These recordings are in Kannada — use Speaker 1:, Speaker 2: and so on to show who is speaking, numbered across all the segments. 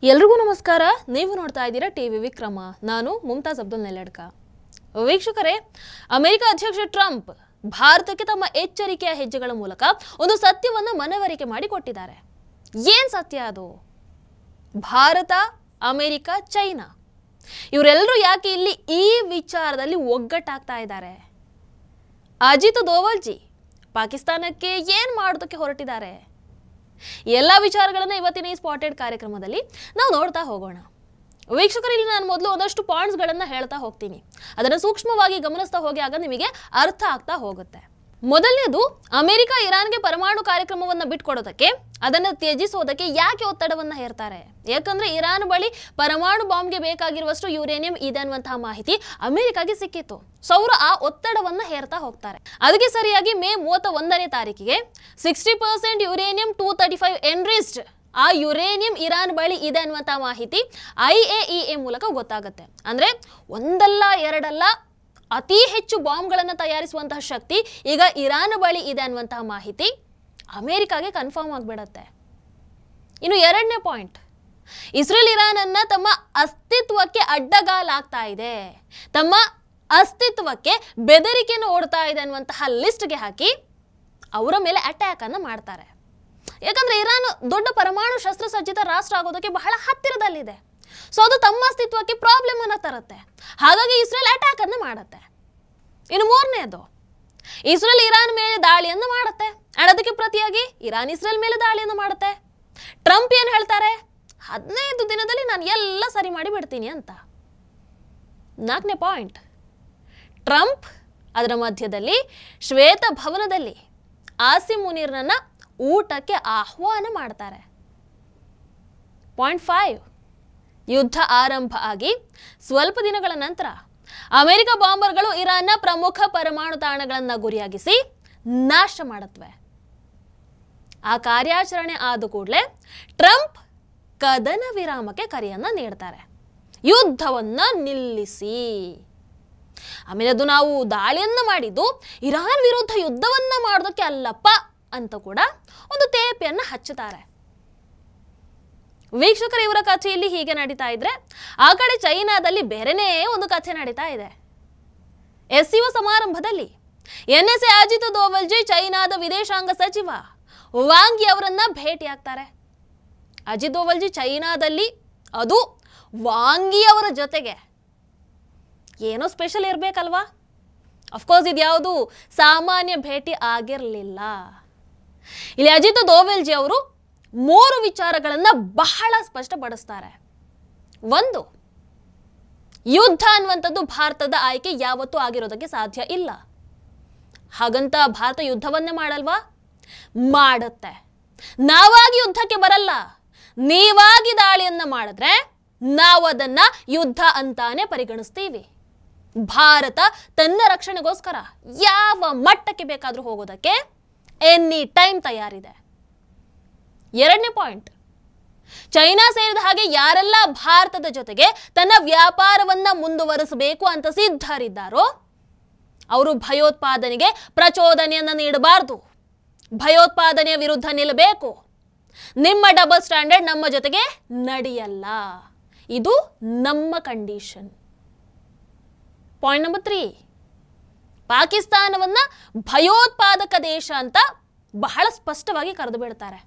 Speaker 1: ಎಲ್ರಿಗೂ ನಮಸ್ಕಾರ. ನೀವು ನೋಡ್ತಾ ಇದ್ದೀರಾ ಟಿವಿ ವಿಕ್ರಮ. ನಾನು ಮುಮ್ತಾಜ್ ಅಬ್ದುಲ್ ನೆಲಡ್ಕ. ವೀಕ್ಷಕರೇ, ಅಮೆರಿಕ ಅಧ್ಯಕ್ಷ ಟ್ರಂಪ್ ಭಾರತಕ್ಕೆ ತಮ್ಮ ಎಚ್ಚರಿಕೆಯ ಹೆಜ್ಜೆಗಳ ಮೂಲಕ ಒಂದು ಸತ್ಯವನ್ನು ಮನವರಿಕೆ ಮಾಡಿಕೊಟ್ಟಿದ್ದಾರೆ. ಏನ್ ಸತ್ಯ ಅದು? ಭಾರತ, ಅಮೆರಿಕ, ಚೈನಾ ಇವರೆಲ್ಲರೂ ಯಾಕೆ ಇಲ್ಲಿ ಈ ವಿಚಾರದಲ್ಲಿ ಒಗ್ಗಟ್ಟಾಗ್ತಾ ಇದ್ದಾರೆ? ಅಜಿತ್ ದೋವಲ್ಜಿ ಪಾಕಿಸ್ತಾನಕ್ಕೆ ಏನ್ ಮಾಡೋದಕ್ಕೆ ಹೊರಟಿದ್ದಾರೆ? ಎಲ್ಲ ವಿಚಾರಗಳನ್ನ ಇವತ್ತಿನ ಈ ಸ್ಪಾಟೆಡ್ ಕಾರ್ಯಕ್ರಮದಲ್ಲಿ ನಾವು ನೋಡ್ತಾ ಹೋಗೋಣ. ವೀಕ್ಷಕರಲ್ಲಿ ನಾನು ಮೊದಲು ಒಂದಷ್ಟು ಪಾಯಿಂಟ್ಸ್ಗಳನ್ನು ಹೇಳ್ತಾ ಹೋಗ್ತೀನಿ. ಅದನ್ನು ಸೂಕ್ಷ್ಮವಾಗಿ ಗಮನಿಸ್ತಾ ಹೋಗಿ ಆಗ ನಿಮಗೆ ಅರ್ಥ ಆಗ್ತಾ ಹೋಗುತ್ತೆ. ಮೊದಲನೇದು, ಅಮೆರಿಕ ಇರಾನ್ಗೆ ಪರಮಾಣು ಕಾರ್ಯಕ್ರಮವನ್ನು ಬಿಟ್ಕೊಡೋದಕ್ಕೆ, ಅದನ್ನು ತ್ಯಜಿಸೋದಕ್ಕೆ ಯಾಕೆ ಒತ್ತಡವನ್ನು ಹೇರ್ತಾರೆ? ಯಾಕಂದ್ರೆ ಇರಾನ್ ಬಳಿ ಪರಮಾಣು ಬಾಂಬ್ಗೆ ಬೇಕಾಗಿರುವಷ್ಟು ಯುರೇನಿಯಂ ಇದೆ ಅನ್ನುವಂತಹ ಮಾಹಿತಿ ಅಮೆರಿಕಾಗೆ ಸಿಕ್ಕಿತ್ತು. ಸೊ ಅವರು ಆ ಒತ್ತಡವನ್ನು ಹೇರ್ತಾ ಹೋಗ್ತಾರೆ. ಅದಕ್ಕೆ ಸರಿಯಾಗಿ ಮೇ 31ನೇ ತಾರೀಕಿಗೆ 60% ಯುರೇನಿಯಂ 235 ಎನ್ರಿಚ್ಡ್ ಆ ಯುರೇನಿಯಂ ಇರಾನ್ ಬಳಿ ಇದೆ ಅನ್ನುವಂತಹ ಮಾಹಿತಿ IAEA ಮೂಲಕ ಗೊತ್ತಾಗುತ್ತೆ. ಅಂದ್ರೆ ಒಂದಲ್ಲ ಎರಡಲ್ಲ, ಅತಿ ಹೆಚ್ಚು ಬಾಂಬ್ಗಳನ್ನು ತಯಾರಿಸುವಂತಹ ಶಕ್ತಿ ಈಗ ಇರಾನ್ ಬಳಿ ಇದೆ ಅನ್ನುವಂತಹ ಮಾಹಿತಿ ಅಮೆರಿಕಾಗೆ ಕನ್ಫರ್ಮ್ ಆಗಿಬಿಡತ್ತೆ. ಇನ್ನು ಎರಡನೇ ಪಾಯಿಂಟ್, ಇಸ್ರೇಲ್ ಇರಾನ್ ಅನ್ನ ತಮ್ಮ ಅಸ್ತಿತ್ವಕ್ಕೆ ಅಡ್ಡಗಾಲಾಗ್ತಾ ಇದೆ, ತಮ್ಮ ಅಸ್ತಿತ್ವಕ್ಕೆ ಬೆದರಿಕೆಯನ್ನು ಓಡ್ತಾ ಇದೆ ಅನ್ನುವಂತಹ ಲಿಸ್ಟ್ಗೆ ಹಾಕಿ ಅವರ ಮೇಲೆ ಅಟ್ಯಾಕ್ ಅನ್ನು ಮಾಡ್ತಾರೆ. ಯಾಕಂದ್ರೆ ಇರಾನ್ ದೊಡ್ಡ ಪರಮಾಣು ಶಸ್ತ್ರಸಜ್ಜಿತ ರಾಷ್ಟ್ರ ಆಗೋದಕ್ಕೆ ಬಹಳ ಹತ್ತಿರದಲ್ಲಿದೆ. ಸೊ ಅದು ತಮ್ಮ ಅಸ್ತಿತ್ವಕ್ಕೆ ಪ್ರಾಬ್ಲಮ್ ಅನ್ನ ತರುತ್ತೆ. ಹಾಗಾಗಿ ಇಸ್ರೇಲ್ ಅಟ್ಯಾಕ್ ಅನ್ನು ಮಾಡುತ್ತೆ. ಇನ್ನು ಮೂರನೇದು, ಇಸ್ರೇಲ್ ಇರಾನ್ ಮೇಲೆ ದಾಳಿಯನ್ನು ಮಾಡುತ್ತೆ, ಅದಕ್ಕೆ ಪ್ರತಿಯಾಗಿ ಇರಾನ್ ಇಸ್ರೇಲ್ ಮೇಲೆ ದಾಳಿಯನ್ನು ಮಾಡುತ್ತೆ. ಟ್ರಂಪ್ ಏನ್ ಹೇಳ್ತಾರೆ? 15 ದಿನದಲ್ಲಿ ನಾನು ಎಲ್ಲ ಸರಿ ಮಾಡಿ ಬಿಡ್ತೀನಿ ಅಂತ. ನಾಲ್ಕನೇ ಪಾಯಿಂಟ್, ಟ್ರಂಪ್ ಅದರ ಮಧ್ಯದಲ್ಲಿ ಶ್ವೇತ ಭವನದಲ್ಲಿ ಆಸಿಮ್ ಮುನೀರ್ನನ್ನ ಊಟಕ್ಕೆ ಆಹ್ವಾನ ಮಾಡ್ತಾರೆ. ಪಾಯಿಂಟ್ 5, ಯುದ್ಧ ಆರಂಭ ಆಗಿ ಸ್ವಲ್ಪ ದಿನಗಳ ನಂತರ ಅಮೆರಿಕ ಬಾಂಬರ್ಗಳು ಇರಾನ್ನ ಪ್ರಮುಖ ಪರಮಾಣು ತಾಣಗಳನ್ನು ಗುರಿಯಾಗಿಸಿ ನಾಶ ಮಾಡುತ್ತವೆ. ಆ ಕಾರ್ಯಾಚರಣೆ ಆದ ಕೂಡಲೇ ಟ್ರಂಪ್ ಕದನ ವಿರಾಮಕ್ಕೆ ಕರೆಯನ್ನ ನೀಡ್ತಾರೆ, ಯುದ್ಧವನ್ನ ನಿಲ್ಲಿಸಿ. ಆಮೇಲೆ ಅದು ನಾವು ದಾಳಿಯನ್ನ ಮಾಡಿದ್ದು ಇರಾನ್ ವಿರುದ್ಧ ಯುದ್ಧವನ್ನ ಮಾಡೋದಕ್ಕೆ ಅಲ್ಲಪ್ಪ ಅಂತ ಕೂಡ ಒಂದು ತೇಪೆಯನ್ನ ಹಚ್ಚುತ್ತಾರೆ. ವೀಕ್ಷಕರು, ಇವರ ಕಥೆಯಲ್ಲಿ ಹೀಗೆ ನಡೀತಾ ಇದ್ರೆ ಆ ಕಡೆ ಚೈನಾದಲ್ಲಿ ಬೇರೆನೇ ಒಂದು ಕಥೆ ನಡೀತಾ ಇದೆ. SCO ಸಮಾರಂಭದಲ್ಲಿ NSA ಅಜಿತ್ ದೋವಲ್ಜಿ ಚೈನಾದ ವಿದೇಶಾಂಗ ಸಚಿವ ವಾಂಗ್ ಯಿ ಅವರನ್ನ ಭೇಟಿಯಾಗ್ತಾರೆ. ಅಜಿತ್ ದೋವಲ್ಜಿ ಚೈನಾದಲ್ಲಿ, ಅದು ವಾಂಗ್ ಯಿ ಅವರ ಜೊತೆಗೆ, ಏನೋ ಸ್ಪೆಷಲ್ ಇರಬೇಕಲ್ವಾ? ಅಫ್ಕೋರ್ಸ್ ಇದ್ಯಾವುದು ಸಾಮಾನ್ಯ ಭೇಟಿ ಆಗಿರಲಿಲ್ಲ. ಇಲ್ಲಿ ಅಜಿತ್ ದೋವಲ್ಜಿ ಅವರು 3 ವಿಚಾರಗಳನ್ನ ಬಹಳ ಸ್ಪಷ್ಟಪಡಿಸ್ತಾರೆ. ಒಂದು, ಯುದ್ಧ ಅನ್ನುವಂಥದ್ದು ಭಾರತದ ಆಯ್ಕೆ ಯಾವತ್ತೂ ಆಗಿರೋದಕ್ಕೆ ಸಾಧ್ಯ ಇಲ್ಲ. ಹಾಗಂತ ಭಾರತ ಯುದ್ಧವನ್ನೇ ಮಾಡಲ್ವಾ? ಮಾಡುತ್ತೆ. ನಾವಾಗಿ ಯುದ್ಧಕ್ಕೆ ಬರಲ್ಲ, ನೀವಾಗಿ ದಾಳಿಯನ್ನ ಮಾಡಿದ್ರೆ ನಾವು ಅದನ್ನ ಯುದ್ಧ ಅಂತಾನೆ ಪರಿಗಣಿಸ್ತೀವಿ. ಭಾರತ ತನ್ನ ರಕ್ಷಣೆಗೋಸ್ಕರ ಯಾವ ಮಟ್ಟಕ್ಕೆ ಬೇಕಾದ್ರೂ ಹೋಗೋದಕ್ಕೆ ಎನಿ ಟೈಮ್ ತಯಾರಿದೆ. ಎರಡನೇ ಪಾಯಿಂಟ್, ಚೈನಾ ಸೇರಿದ ಹಾಗೆ ಯಾರೆಲ್ಲ ಭಾರತದ ಜೊತೆಗೆ ತನ್ನ ವ್ಯಾಪಾರವನ್ನ ಮುಂದುವರಿಸಬೇಕು ಅಂತ ಸಿದ್ಧರಿದ್ದಾರೋ ಅವರು ಭಯೋತ್ಪಾದನೆಗೆ ಪ್ರಚೋದನೆಯನ್ನ ನೀಡಬಾರದು, ಭಯೋತ್ಪಾದನೆಯ ವಿರುದ್ಧ ನಿಲ್ಲಬೇಕು. ನಿಮ್ಮ ಡಬಲ್ ಸ್ಟ್ಯಾಂಡರ್ಡ್ ನಮ್ಮ ಜೊತೆಗೆ ನಡೆಯಲ್ಲ, ಇದು ನಮ್ಮ ಕಂಡೀಷನ್. ಪಾಯಿಂಟ್ ನಂಬರ್ 3, ಪಾಕಿಸ್ತಾನವನ್ನ ಭಯೋತ್ಪಾದಕ ದೇಶ ಅಂತ ಬಹಳ ಸ್ಪಷ್ಟವಾಗಿ ಕರೆದು ಬಿಡ್ತಾರೆ.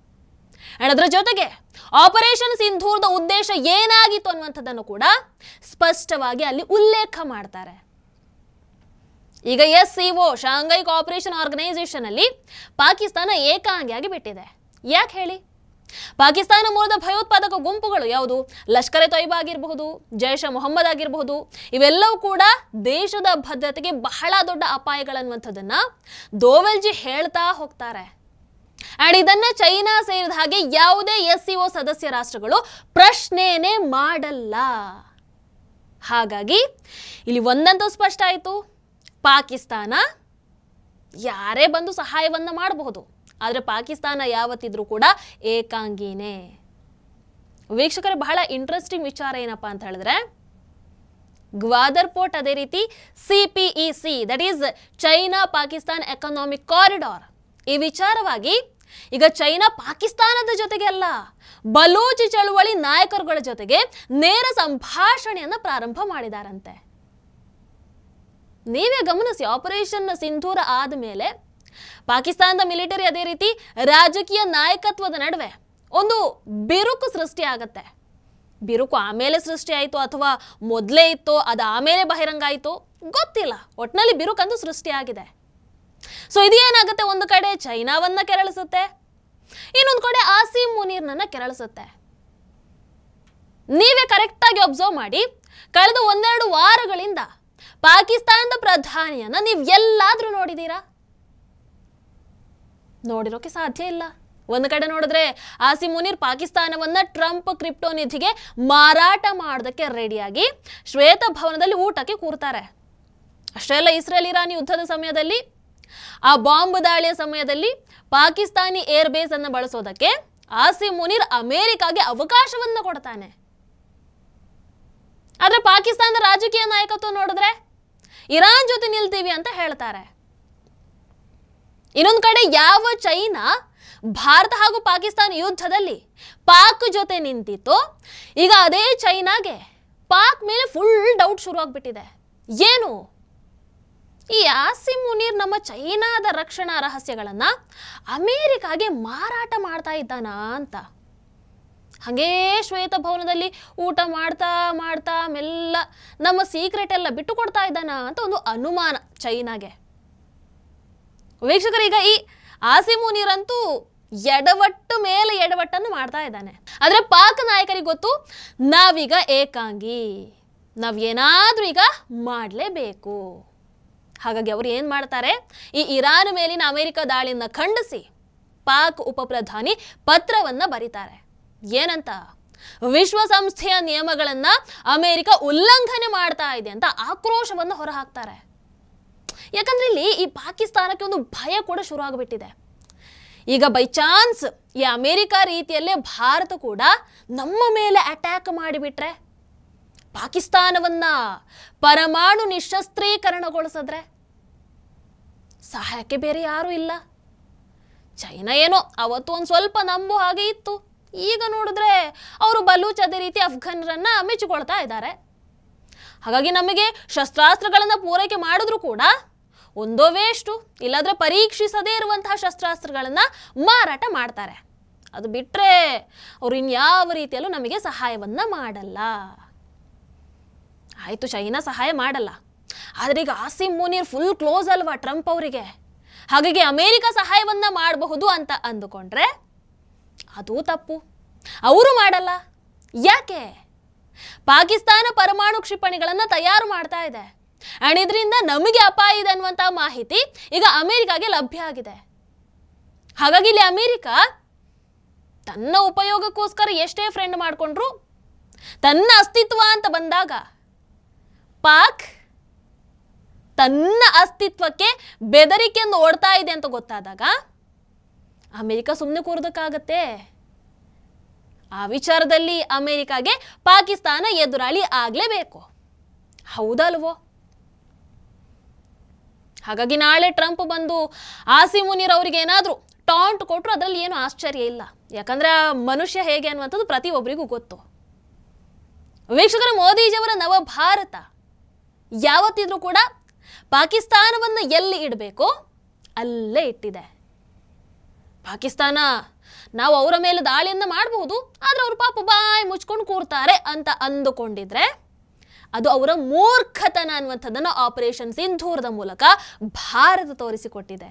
Speaker 1: ಅದರ ಜೊತೆಗೆ ಆಪರೇಷನ್ ಸಿಂಧೂರದ ಉದ್ದೇಶ ಏನಾಗಿತ್ತು ಅನ್ನುವಂಥದ್ದನ್ನು ಕೂಡ ಸ್ಪಷ್ಟವಾಗಿ ಅಲ್ಲಿ ಉಲ್ಲೇಖ ಮಾಡ್ತಾರೆ. ಈಗ SCO ಶಾಂಘೈ ಕೋಆಪರೇಷನ್ ಆರ್ಗನೈಸೇಷನ್ ಅಲ್ಲಿ ಪಾಕಿಸ್ತಾನ ಏಕಾಂಗಿಯಾಗಿ ಬಿಟ್ಟಿದೆ. ಯಾಕೆ ಹೇಳಿ? ಪಾಕಿಸ್ತಾನ ಮೂಲದ ಭಯೋತ್ಪಾದಕ ಗುಂಪುಗಳು ಯಾವುದು? ಲಷ್ಕರ್ ಎ ತೊಯ್ಬಾ ಆಗಿರಬಹುದು, ಜೈಷ್ ಮೊಹಮ್ಮದ್ ಆಗಿರಬಹುದು, ಇವೆಲ್ಲವೂ ಕೂಡ ದೇಶದ ಭದ್ರತೆಗೆ ಬಹಳ ದೊಡ್ಡ ಅಪಾಯಗಳನ್ನುವಂಥದ್ದನ್ನ ದೋವಲ್ಜಿ ಹೇಳ್ತಾ ಹೋಗ್ತಾರೆ. ಅಂಡ್ ಇದನ್ನ ಚೈನಾ ಸೇರಿದ ಹಾಗೆ ಯಾವುದೇ SCO ಸದಸ್ಯ ರಾಷ್ಟ್ರಗಳು ಪ್ರಶ್ನೆನೇ ಮಾಡಲ್ಲ. ಹಾಗಾಗಿ ಇಲ್ಲಿ ಒಂದಂತೂ ಸ್ಪಷ್ಟ ಆಯಿತು, ಪಾಕಿಸ್ತಾನ ಯಾರೇ ಬಂದು ಸಹಾಯವನ್ನ ಮಾಡಬಹುದು, ಆದರೆ ಪಾಕಿಸ್ತಾನ ಯಾವತ್ತಿದ್ರೂ ಕೂಡ ಏಕಾಂಗಿನೇ. ವೀಕ್ಷಕರೇ, ಬಹಳ ಇಂಟ್ರೆಸ್ಟಿಂಗ್ ವಿಚಾರ ಏನಪ್ಪಾ ಅಂತ ಹೇಳಿದ್ರೆ, ಗ್ವಾದರ್ ಪೋರ್ಟ್, ಅದೇ ರೀತಿ CPEC, that is China Pakistan economic corridor, ಈ ವಿಚಾರವಾಗಿ ಈಗ ಚೈನಾ ಪಾಕಿಸ್ತಾನದ ಜೊತೆಗೆ ಅಲ್ಲ, ಬಲೂಚಿ ಚಳುವಳಿ ನಾಯಕರುಗಳ ಜೊತೆಗೆ ನೇರ ಸಂಭಾಷಣೆಯನ್ನು ಪ್ರಾರಂಭ ಮಾಡಿದಾರಂತೆ. ನೀವೇ ಗಮನಿಸಿ, ಆಪರೇಷನ್ ಸಿಂಧೂರ ಆದಮೇಲೆ ಪಾಕಿಸ್ತಾನದ ಮಿಲಿಟರಿ ಅದೇ ರೀತಿ ರಾಜಕೀಯ ನಾಯಕತ್ವದ ನಡುವೆ ಒಂದು ಬಿರುಕು ಸೃಷ್ಟಿ ಆಗತ್ತೆ. ಬಿರುಕು ಆಮೇಲೆ ಸೃಷ್ಟಿ ಆಯಿತು ಅಥವಾ ಮೊದಲೇ ಇತ್ತೋ, ಅದು ಆಮೇಲೆ ಬಹಿರಂಗ ಆಯಿತು ಗೊತ್ತಿಲ್ಲ, ಒಟ್ಟಿನಲ್ಲಿ ಬಿರುಕಂತೂ ಸೃಷ್ಟಿಯಾಗಿದೆ. ಸೊ ಇದು ಏನಾಗುತ್ತೆ, ಒಂದು ಕಡೆ ಚೈನಾವನ್ನ ಕೆರಳಿಸುತ್ತೆ, ಇನ್ನೊಂದು ಕಡೆ ಆಸಿಮ್ ಮುನೀರ್ನನ್ನ ಕೆರಳಿಸುತ್ತೆ. ನೀವೇ ಕರೆಕ್ಟಾಗಿ ಅಬ್ಸರ್ವ್ ಮಾಡಿ, ಕಳೆದ ಒಂದೆರಡು ವಾರಗಳಿಂದ ಪಾಕಿಸ್ತಾನದ ಪ್ರಧಾನಿಯನ್ನ ನೀವು ಎಲ್ಲಾದ್ರೂ ನೋಡಿದೀರಾ? ನೋಡಿರೋಕೆ ಸಾಧ್ಯ ಇಲ್ಲ. ಒಂದು ಕಡೆ ನೋಡಿದ್ರೆ ಆಸಿಮ್ ಮುನೀರ್ ಪಾಕಿಸ್ತಾನವನ್ನ ಟ್ರಂಪ್ ಕ್ರಿಪ್ಟೋ ನಿಧಿಗೆ ಮಾರಾಟ ಮಾಡೋದಕ್ಕೆ ರೆಡಿಯಾಗಿ ಶ್ವೇತಭವನದಲ್ಲಿ ಊಟಕ್ಕೆ ಕೂರ್ತಾರೆ. ಅಷ್ಟೇ ಅಲ್ಲ, ಇಸ್ರೇಲ್ ಇರಾನ್ ಯುದ್ಧದ ಸಮಯದಲ್ಲಿ, ಆ ಬಾಂಬ್ ದಾಳಿಯ ಸಮಯದಲ್ಲಿ ಪಾಕಿಸ್ತಾನಿ ಏರ್ ಬೇಸ್ ಅನ್ನು ಬಳಸೋದಕ್ಕೆ ಆಸಿಮ್ ಮುನೀರ್ ಅಮೆರಿಕಾಗೆ ಅವಕಾಶವನ್ನ ಕೊಡ್ತಾನೆ. ಆದ್ರೆ ಪಾಕಿಸ್ತಾನದ ರಾಜಕೀಯ ನಾಯಕತ್ವ ನೋಡಿದ್ರೆ ಇರಾನ್ ಜೊತೆ ನಿಲ್ತೀವಿ ಅಂತ ಹೇಳ್ತಾರೆ. ಇನ್ನೊಂದು ಕಡೆ ಯಾವ ಚೈನಾ ಭಾರತ ಹಾಗೂ ಪಾಕಿಸ್ತಾನ ಯುದ್ಧದಲ್ಲಿ ಪಾಕ್ ಜೊತೆ ನಿಂತಿತ್ತು, ಈಗ ಅದೇ ಚೈನಾಗೆ ಪಾಕ್ ಮೇಲೆ ಫುಲ್ ಡೌಟ್ ಶುರು ಆಗ್ಬಿಟ್ಟಿದೆ. ಏನು, ಈ ಆಸಿಮ್ ಮುನೀರ್ ನಮ್ಮ ಚೈನಾದ ರಕ್ಷಣಾ ರಹಸ್ಯಗಳನ್ನ ಅಮೆರಿಕಾಗೆ ಮಾರಾಟ ಮಾಡ್ತಾ ಇದ್ದಾನ ಅಂತ. ಹಾಗೇ ಶ್ವೇತಭವನದಲ್ಲಿ ಊಟ ಮಾಡ್ತಾ ಮಾಡ್ತಾ ಮೆಲ್ಲ ನಮ್ಮ ಸೀಕ್ರೆಟ್ ಎಲ್ಲ ಬಿಟ್ಟು ಕೊಡ್ತಾ ಇದ್ದಾನ ಅಂತ ಒಂದು ಅನುಮಾನ ಚೈನಾಗೆ. ವೀಕ್ಷಕರೀಗ ಈ ಆಸಿಮ್ ಮುನೀರ್ ಅಂತೂ ಎಡವಟ್ಟು ಮೇಲೆ ಎಡವಟ್ಟನ್ನು ಮಾಡ್ತಾ ಇದ್ದಾನೆ. ಆದ್ರೆ ಪಾಕ್ ನಾಯಕರಿಗೆ ಗೊತ್ತು, ನಾವೀಗ ಏಕಾಂಗಿ, ನಾವೇನಾದ್ರೂ ಈಗ ಮಾಡಲೇಬೇಕು. ಹಾಗಾಗಿ ಅವರು ಏನ್ ಮಾಡ್ತಾರೆ, ಈ ಇರಾನ್ ಮೇಲಿನ ಅಮೆರಿಕ ದಾಳಿಯನ್ನ ಖಂಡಿಸಿ ಪಾಕ್ ಉಪ ಪ್ರಧಾನಿ ಪತ್ರವನ್ನ ಬರೀತಾರೆ. ಏನಂತ, ವಿಶ್ವಸಂಸ್ಥೆಯ ನಿಯಮಗಳನ್ನ ಅಮೆರಿಕ ಉಲ್ಲಂಘನೆ ಮಾಡ್ತಾ ಇದೆ ಅಂತ ಆಕ್ರೋಶವನ್ನು ಹೊರಹಾಕ್ತಾರೆ. ಯಾಕಂದ್ರೆ ಇಲ್ಲಿ ಈ ಪಾಕಿಸ್ತಾನಕ್ಕೆ ಒಂದು ಭಯ ಕೂಡ ಶುರು ಆಗಿಬಿಟ್ಟಿದೆ. ಈಗ ಬೈ ಚಾನ್ಸ್ ಈ ಅಮೆರಿಕ ರೀತಿಯಲ್ಲೇ ಭಾರತ ಕೂಡ ನಮ್ಮ ಮೇಲೆ ಅಟ್ಯಾಕ್ ಮಾಡಿಬಿಟ್ರೆ, ಪಾಕಿಸ್ತಾನವನ್ನ ಪರಮಾಣು ನಿಶಸ್ತ್ರೀಕರಣಗೊಳಿಸಿದ್ರೆ ಸಹಾಯಕ್ಕೆ ಬೇರೆ ಯಾರೂ ಇಲ್ಲ. ಚೈನಾ ಏನೋ ಅವತ್ತು ಒಂದು ಸ್ವಲ್ಪ ನಂಬು ಹಾಗೆ ಇತ್ತು, ಈಗ ನೋಡಿದ್ರೆ ಅವರು ಬಲೂಚ್ ಅದೇ ರೀತಿ ಅಫ್ಘಾನರನ್ನ ಮೆಚ್ಚಿಕೊಳ್ತಾ ಇದ್ದಾರೆ. ಹಾಗಾಗಿ ನಮಗೆ ಶಸ್ತ್ರಾಸ್ತ್ರಗಳನ್ನ ಪೂರೈಕೆ ಮಾಡಿದ್ರು ಕೂಡ ಒಂದೋ ವೇಷ್ಟು, ಇಲ್ಲಾಂದ್ರೆ ಪರೀಕ್ಷಿಸದೇ ಇರುವಂತಹ ಶಸ್ತ್ರಾಸ್ತ್ರಗಳನ್ನ ಮಾರಾಟ ಮಾಡ್ತಾರೆ. ಅದು ಬಿಟ್ರೆ ಅವರು ಇನ್ಯಾವ ರೀತಿಯಲ್ಲೂ ನಮಗೆ ಸಹಾಯವನ್ನ ಮಾಡಲ್ಲ. ಆಯ್ತು, ಚೈನಾ ಸಹಾಯ ಮಾಡಲ್ಲ, ಆದ್ರೆ ಈಗ ಆಸಿಮ್ ಮುನೀರ್ ಫುಲ್ ಕ್ಲೋಸ್ ಅಲ್ವಾ ಟ್ರಂಪ್ ಅವರಿಗೆ, ಹಾಗಾಗಿ ಅಮೆರಿಕ ಸಹಾಯವನ್ನ ಮಾಡಬಹುದು ಅಂತ ಅಂದುಕೊಂಡ್ರೆ ಅದು ತಪ್ಪು. ಅವರು ಮಾಡಲ್ಲ. ಯಾಕೆ? ಪಾಕಿಸ್ತಾನ ಪರಮಾಣು ಕ್ಷಿಪಣಿಗಳನ್ನ ತಯಾರು ಮಾಡ್ತಾ ಇದೆ, ಅಂಡ್ ಇದರಿಂದ ನಮಗೆ ಅಪಾಯ ಇದೆ ಅನ್ನುವಂತಹ ಮಾಹಿತಿ ಈಗ ಅಮೆರಿಕಾಗೆ ಲಭ್ಯ ಆಗಿದೆ. ಹಾಗಾಗಿ ಇಲ್ಲಿ ಅಮೆರಿಕ ತನ್ನ ಉಪಯೋಗಕ್ಕೋಸ್ಕರ ಎಷ್ಟೇ ಫ್ರೆಂಡ್ ಮಾಡಿಕೊಂಡ್ರು, ತನ್ನ ಅಸ್ತಿತ್ವ ಅಂತ ಬಂದಾಗ ಪಾಕ್ ತನ್ನ ಅಸ್ತಿತ್ವಕ್ಕೆ ಬೆದರಿಕೆಯನ್ನು ಓಡ್ತಾ ಇದೆ ಅಂತ ಗೊತ್ತಾದಾಗ ಅಮೆರಿಕ ಸುಮ್ಮನೆ ಕೂರೋದಕ್ಕಾಗತ್ತೆ? ಆ ವಿಚಾರದಲ್ಲಿ ಅಮೆರಿಕಾಗೆ ಪಾಕಿಸ್ತಾನ ಎದುರಾಳಿ ಆಗ್ಲೇಬೇಕು, ಹೌದಲ್ವೋ? ಹಾಗಾಗಿ ನಾಳೆ ಟ್ರಂಪ್ ಬಂದು ಆಸಿಮ್ ಮುನೀರ್ ಅವರಿಗೆ ಏನಾದರೂ ಟಾಂಟ್ ಕೊಟ್ಟರು ಅದರಲ್ಲಿ ಏನು ಆಶ್ಚರ್ಯ ಇಲ್ಲ. ಯಾಕಂದ್ರೆ ಆ ಮನುಷ್ಯ ಹೇಗೆ ಅನ್ನುವಂಥದ್ದು ಪ್ರತಿಯೊಬ್ಬರಿಗೂ ಗೊತ್ತು. ವೀಕ್ಷಕರ, ಮೋದಿಜಿಯವರ ನವ ಭಾರತ ಯಾವತ್ತಿದ್ರೂ ಕೂಡ ಪಾಕಿಸ್ತಾನವನ್ನು ಎಲ್ಲಿ ಇಡಬೇಕೋ ಅಲ್ಲೇ ಇಟ್ಟಿದೆ. ಪಾಕಿಸ್ತಾನ ನಾವು ಅವರ ಮೇಲೆ ದಾಳಿಯನ್ನ ಮಾಡಬಹುದು, ಆದ್ರೆ ಅವರು ಪಾಪ ಬಾಯಿ ಮುಚ್ಕೊಂಡು ಕೂರ್ತಾರೆ ಅಂತ ಅಂದುಕೊಂಡಿದ್ರೆ ಅದು ಅವರ ಮೂರ್ಖತನ ಅನ್ನುವಂಥದ್ದನ್ನು ಆಪರೇಷನ್ ಸಿಂಧೂರದ ಮೂಲಕ ಭಾರತ ತೋರಿಸಿಕೊಟ್ಟಿದೆ.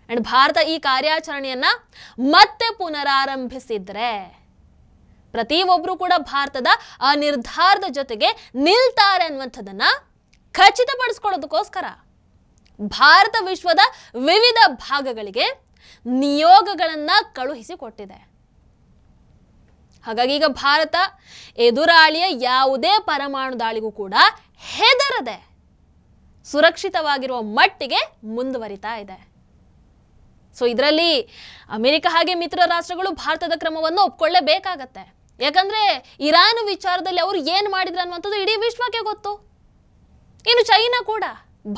Speaker 1: ಅಂಡ್ ಭಾರತ ಈ ಕಾರ್ಯಾಚರಣೆಯನ್ನ ಮತ್ತೆ ಪುನರಾರಂಭಿಸಿದ್ರೆ ಪ್ರತಿಯೊಬ್ಬರು ಕೂಡ ಭಾರತದ ಆ ನಿರ್ಧಾರದ ಜೊತೆಗೆ ನಿಲ್ತಾರೆ ಅನ್ನುವಂಥದ್ದನ್ನ ಖಚಿತಪಡಿಸ್ಕೊಳ್ಳೋದಕ್ಕೋಸ್ಕರ ಭಾರತ ವಿಶ್ವದ ವಿವಿಧ ಭಾಗಗಳಿಗೆ ನಿಯೋಗಗಳನ್ನ ಕಳುಹಿಸಿಕೊಟ್ಟಿದೆ. ಹಾಗಾಗಿ ಈಗ ಭಾರತ ಎದುರಾಳಿಯ ಯಾವುದೇ ಪರಮಾಣು ದಾಳಿಗೂ ಕೂಡ ಹೆದರದೆ ಸುರಕ್ಷಿತವಾಗಿರುವ ಮಟ್ಟಿಗೆ ಮುಂದುವರಿತಾ ಇದೆ. ಸೊ ಇದರಲ್ಲಿ ಅಮೆರಿಕ ಹಾಗೆ ಮಿತ್ರ ರಾಷ್ಟ್ರಗಳು ಭಾರತದ ಕ್ರಮವನ್ನು ಒಪ್ಕೊಳ್ಳೇಬೇಕಾಗತ್ತೆ. ಯಾಕಂದ್ರೆ ಇರಾನ್ ವಿಚಾರದಲ್ಲಿ ಅವರು ಏನು ಮಾಡಿದ್ರು ಅನ್ನುವಂಥದ್ದು ಇಡೀ ವಿಶ್ವಕ್ಕೆ ಗೊತ್ತು. ಇನ್ನು ಚೈನಾ ಕೂಡ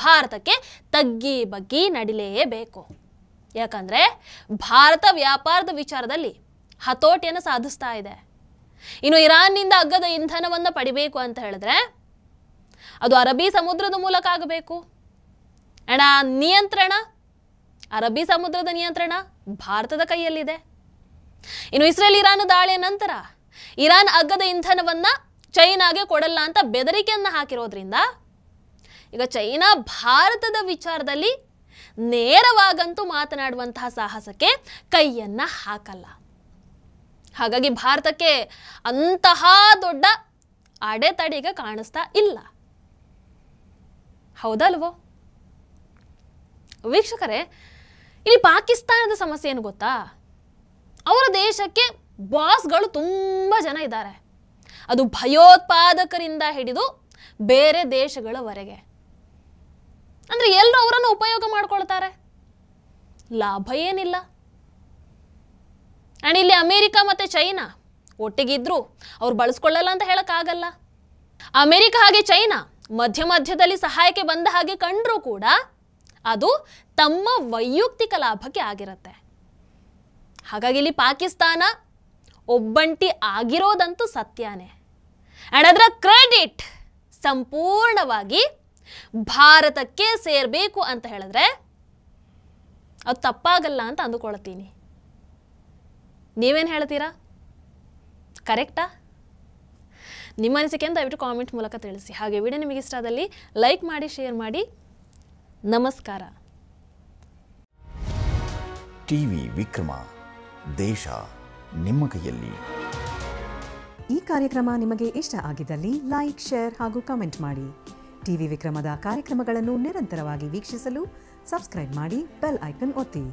Speaker 1: ಭಾರತಕ್ಕೆ ತಗ್ಗಿ ಬಗ್ಗಿ ನಡಿಲೇಬೇಕು. ಯಾಕಂದರೆ ಭಾರತ ವ್ಯಾಪಾರದ ವಿಚಾರದಲ್ಲಿ ಹತೋಟಿಯನ್ನು ಸಾಧಿಸ್ತಾ ಇದೆ. ಇನ್ನು ಇರಾನ್ನಿಂದ ಅಗ್ಗದ ಇಂಧನವನ್ನು ಪಡಿಬೇಕು ಅಂತ ಹೇಳಿದ್ರೆ ಅದು ಅರಬ್ಬಿ ಸಮುದ್ರದ ಮೂಲಕ ಆಗಬೇಕು. ಆ್ಯಂಡ್ ಆ ನಿಯಂತ್ರಣ, ಅರಬ್ಬಿ ಸಮುದ್ರದ ನಿಯಂತ್ರಣ ಭಾರತದ ಕೈಯಲ್ಲಿದೆ. ಇನ್ನು ಇಸ್ರೇಲ್ ಇರಾನ್ ದಾಳಿಯ ನಂತರ ಇರಾನ್ ಅಗ್ಗದ ಇಂಧನವನ್ನು ಚೈನಾಗೆ ಕೊಡಲ್ಲ ಅಂತ ಬೆದರಿಕೆಯನ್ನು ಹಾಕಿರೋದ್ರಿಂದ ಈಗ ಚೈನಾ ಭಾರತದ ವಿಚಾರದಲ್ಲಿ ನೇರವಾಗಂತೂ ಮಾತನಾಡುವಂತಹ ಸಾಹಸಕ್ಕೆ ಕೈಯನ್ನು ಹಾಕಲ್ಲ. ಹಾಗಾಗಿ ಭಾರತಕ್ಕೆ ಅಂತಹ ದೊಡ್ಡ ಅಡೆತಡೆಗೆ ಕಾಣಿಸ್ತಾ ಇಲ್ಲ. ಹೌದಲ್ವೋ ವೀಕ್ಷಕರೇ? ಇಲ್ಲಿ ಪಾಕಿಸ್ತಾನದ ಸಮಸ್ಯೆ ಏನು ಗೊತ್ತಾ? ಅವರ ದೇಶಕ್ಕೆ ಬಾಸ್ಗಳು ತುಂಬ ಜನ ಇದ್ದಾರೆ. ಅದು ಭಯೋತ್ಪಾದಕರಿಂದ ಹಿಡಿದು ಬೇರೆ ದೇಶಗಳವರೆಗೆ. ಅಂದರೆ ಎಲ್ಲರೂ ಅವರನ್ನು ಉಪಯೋಗ ಮಾಡ್ಕೊಳ್ತಾರೆ, ಲಾಭ ಏನಿಲ್ಲ. ಆ್ಯಂಡ್ ಇಲ್ಲಿ ಅಮೇರಿಕಾ ಮತ್ತು ಚೈನಾ ಒಟ್ಟಿಗಿದ್ರು ಅವ್ರು ಬಳಸ್ಕೊಳ್ಳಲ್ಲ ಅಂತ ಹೇಳೋಕ್ಕಾಗಲ್ಲ. ಅಮೇರಿಕಾ ಹಾಗೆ ಚೈನಾ ಮಧ್ಯ ಮಧ್ಯದಲ್ಲಿ ಸಹಾಯಕ್ಕೆ ಬಂದ ಹಾಗೆ ಕಂಡ್ರೂ ಕೂಡ ಅದು ತಮ್ಮ ವೈಯಕ್ತಿಕ ಲಾಭಕ್ಕೆ ಆಗಿರುತ್ತೆ. ಹಾಗಾಗಿ ಇಲ್ಲಿ ಪಾಕಿಸ್ತಾನ ಒಬ್ಬಂಟಿ ಆಗಿರೋದಂತೂ ಸತ್ಯನೇ. ಆ್ಯಂಡ್ ಅದರ ಕ್ರೆಡಿಟ್ ಸಂಪೂರ್ಣವಾಗಿ ಭಾರತಕ್ಕೆ ಸೇರಬೇಕು ಅಂತ ಹೇಳಿದ್ರೆ ಅದು ತಪ್ಪಾಗಲ್ಲ ಅಂತ ಅಂದುಕೊಳ್ತೀನಿ. ನೀವೇನು ಹೇಳ್ತೀರಾ? ಕರೆಕ್ಟಾ? ನಿಮ್ಮ ಅನಿಸಿಕೆಯನ್ನು ದಯವಿಟ್ಟು ಕಾಮೆಂಟ್ ಮೂಲಕ ತಿಳಿಸಿ. ಹಾಗೆ ವಿಡಿಯೋ ನಿಮಗೆ ಇಷ್ಟ ಆದಲ್ಲಿ ಲೈಕ್ ಮಾಡಿ, ಶೇರ್ ಮಾಡಿ. ನಮಸ್ಕಾರ.
Speaker 2: ಟಿವಿ ವಿಕ್ರಮ, ದೇಶ ನಿಮ್ಮ ಕೈಯಲ್ಲಿ.
Speaker 3: ಈ ಕಾರ್ಯಕ್ರಮ ನಿಮಗೆ ಇಷ್ಟ ಆಗಿದ್ದಲ್ಲಿ ಲೈಕ್, ಶೇರ್ ಹಾಗೂ ಕಮೆಂಟ್ ಮಾಡಿ. ಟಿವಿ ವಿಕ್ರಮದ ಕಾರ್ಯಕ್ರಮಗಳನ್ನು ನಿರಂತರವಾಗಿ ವೀಕ್ಷಿಸಲು ಸಬ್ಸ್ಕ್ರೈಬ್ ಮಾಡಿ, ಬೆಲ್ ಐಕನ್ ಒತ್ತಿ.